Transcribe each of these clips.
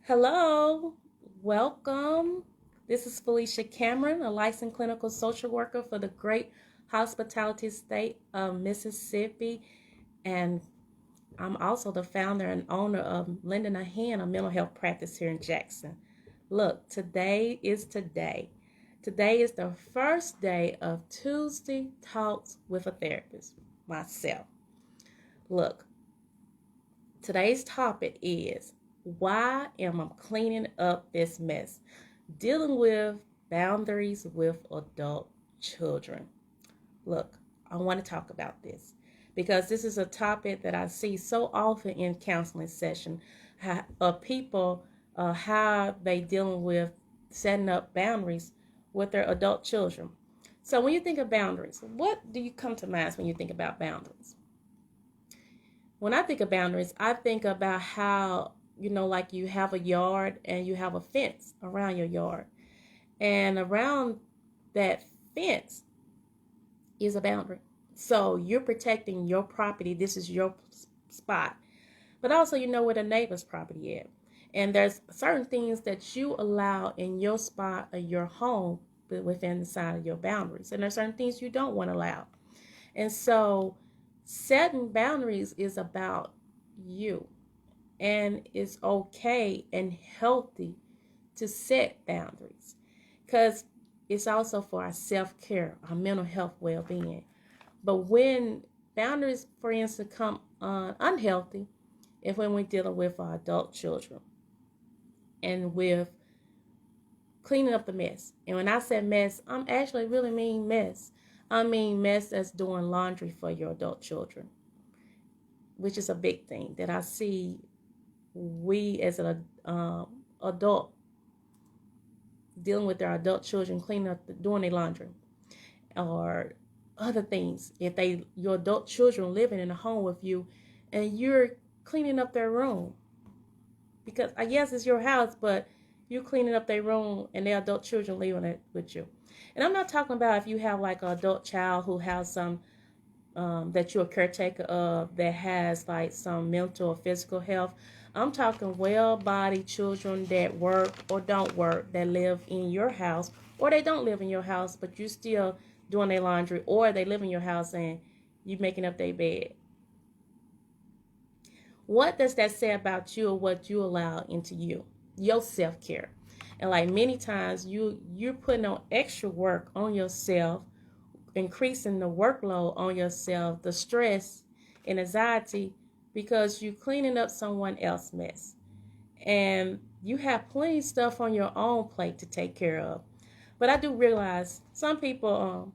Hello, welcome. This is Felicia Cameron, a licensed clinical social worker for the great hospitality state of Mississippi. And I'm also the founder and owner of Lending a Hand, a mental health practice here in Jackson. Look, today is today. Today is the first day of Tuesday Talks with a Therapist, myself. Look, today's topic is why am I cleaning up this mess? Dealing with boundaries with adult children. Look, I want to talk about this because this is a topic that I see so often in counseling session of people, how they dealing with setting up boundaries with their adult children. So when you think of boundaries, what do you come to mind when you think about boundaries? When I think of boundaries, I think about how, like you have a yard and you have a fence around your yard. And around that fence is a boundary. So you're protecting your property. This is your spot. But also, you know where the neighbor's property is. And there's certain things that you allow in your spot or your home within the side of your boundaries. And there's certain things you don't want to allow. And so setting boundaries is about you. And it's okay and healthy to set boundaries because it's also for our self-care, our mental health well-being. But when boundaries, for instance, come unhealthy, if when we're dealing with our adult children and with cleaning up the mess. And when I say mess, I'm actually really mean mess. I mean mess that's doing laundry for your adult children, which is a big thing that I see we as an adult dealing with their adult children, cleaning up, doing their laundry, or other things. If your adult children living in a home with you, and you're cleaning up their room, because I guess it's your house, but you're cleaning up their room, and their adult children living it with you. And I'm not talking about if you have like an adult child who has some that you're a caretaker of that has like some mental or physical health. I'm talking well-bodied children that work or don't work, that live in your house, or they don't live in your house, but you're still doing their laundry, or they live in your house and you making up their bed. What does that say about you or what you allow into you, your self-care? And like many times you're putting on extra work on yourself, increasing the workload on yourself, the stress and anxiety, because you're cleaning up someone else's mess. And you have plenty of stuff on your own plate to take care of. But I do realize some people,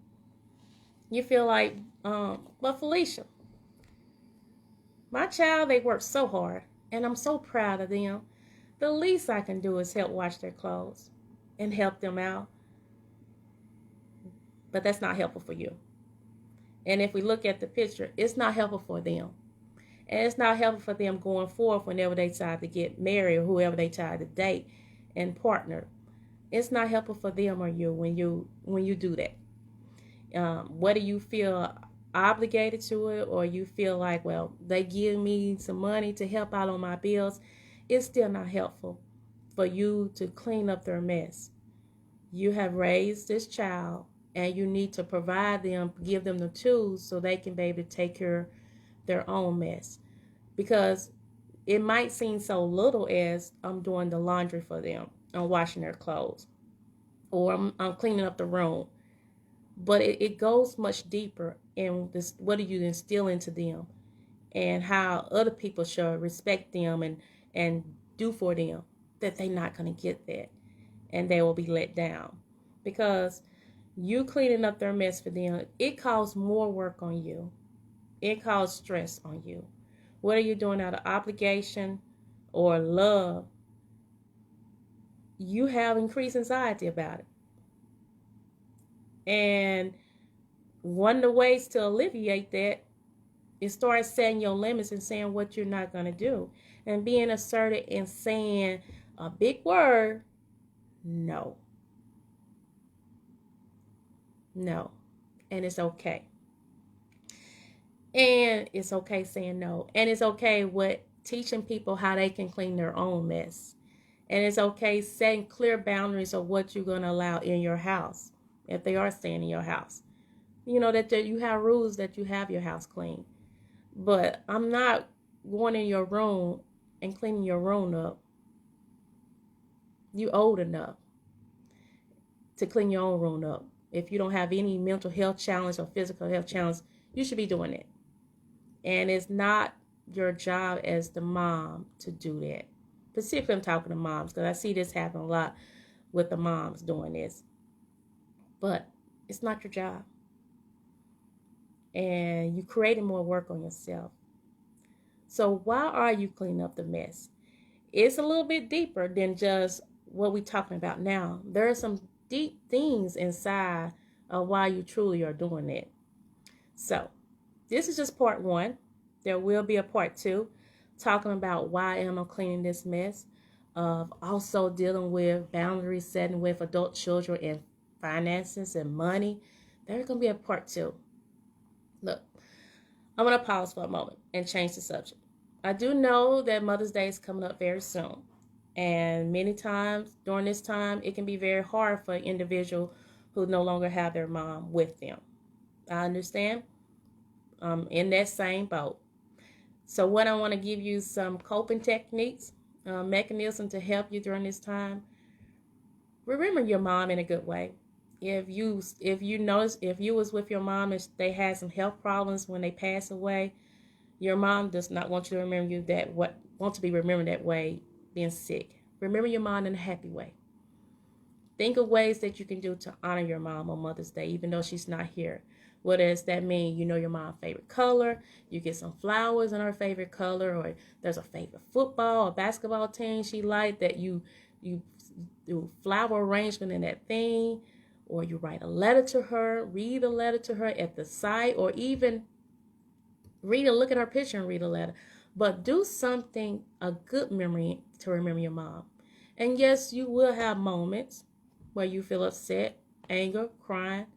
you feel like, well, Felicia, my child, they work so hard, and I'm so proud of them. The least I can do is help wash their clothes and help them out. But that's not helpful for you. And if we look at the picture, it's not helpful for them. And it's not helpful for them going forth whenever they decide to get married or whoever they decide to date and partner. It's not helpful for them or you when you do that. Whether you feel obligated to it or you feel like, well, they give me some money to help out on my bills, it's still not helpful for you to clean up their mess. You have raised this child and you need to provide them, give them the tools so they can be able to take care of their own mess. Because it might seem so little as I'm doing the laundry for them, I'm washing their clothes, or I'm cleaning up the room. But it goes much deeper in this, what do you instill into them and how other people should respect them and do for them, that they're not going to get that and they will be let down. Because you cleaning up their mess for them, it causes more work on you. It causes stress on you. Whether you're doing out of obligation or love, you have increased anxiety about it. And one of the ways to alleviate that is start setting your limits and saying what you're not going to do. And being assertive and saying a big word, no. No. And it's okay. And it's okay saying no. And it's okay with teaching people how they can clean their own mess. And it's okay setting clear boundaries of what you're going to allow in your house if they are staying in your house. You know, that you have rules that you have your house clean. But I'm not going in your room and cleaning your room up. You old enough to clean your own room up. If you don't have any mental health challenge or physical health challenge, you should be doing it. And it's not your job as the mom to do that. Specifically, I'm talking to moms because I see this happen a lot with the moms doing this. But it's not your job. And you're creating more work on yourself. So why are you cleaning up the mess? It's a little bit deeper than just what we're talking about now. There are some deep things inside of why you truly are doing it. So this is just part one. There will be a part two talking about why am I cleaning this mess, of also dealing with boundary setting with adult children and finances and money. There's going to be a part two. Look, I'm going to pause for a moment and change the subject. I do know that Mother's Day is coming up very soon. And many times during this time, it can be very hard for an individual who no longer have their mom with them. I understand. In that same boat. So what I want to give you some coping techniques, mechanism to help you during this time. Remember your mom in a good way. If you notice, if you was with your mom and they had some health problems when they passed away, your mom does not want you to remember you that want to be remembered that way, being sick. Remember your mom in a happy way. Think of ways that you can do to honor your mom on Mother's Day, even though she's not here. What does that mean? You know your mom's favorite color. You get some flowers in her favorite color, or there's a favorite football or basketball team she liked that you do flower arrangement in that thing, or you write a letter to her, read a letter to her at the site, or even look at her picture and read a letter. But do something, a good memory to remember your mom. And yes, you will have moments where you feel upset, anger, crying.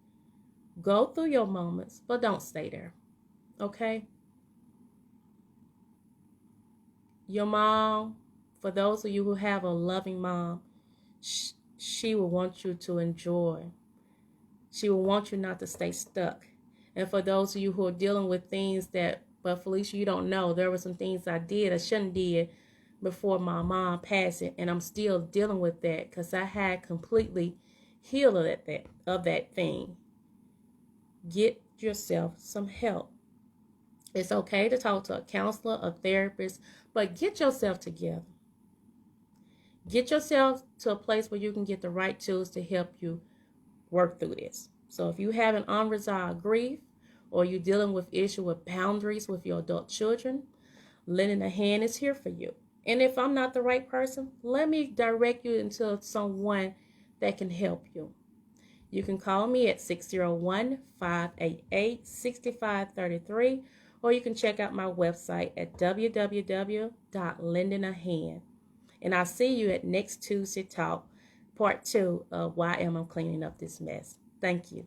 Go through your moments, but don't stay there. Okay? Your mom, for those of you who have a loving mom, she will want you to enjoy. She will want you not to stay stuck. And for those of you who are dealing with things that, but Felicia, you don't know, there were some things I did, I shouldn't did before my mom passed it, and I'm still dealing with that because I had completely healed of that thing. Get yourself some help. It's okay to talk to a counselor, a therapist, but get yourself together. Get yourself to a place where you can get the right tools to help you work through this. So if you have an unresolved grief, or you're dealing with issue with boundaries with your adult children, lending a hand is here for you. And if I'm not the right person, let me direct you into someone that can help you. You can call me at 601-588-6533, or you can check out my website at www.lendingahand. And I'll see you at next Tuesday Talk, part 2 of Why Am I Cleaning Up This Mess. Thank you.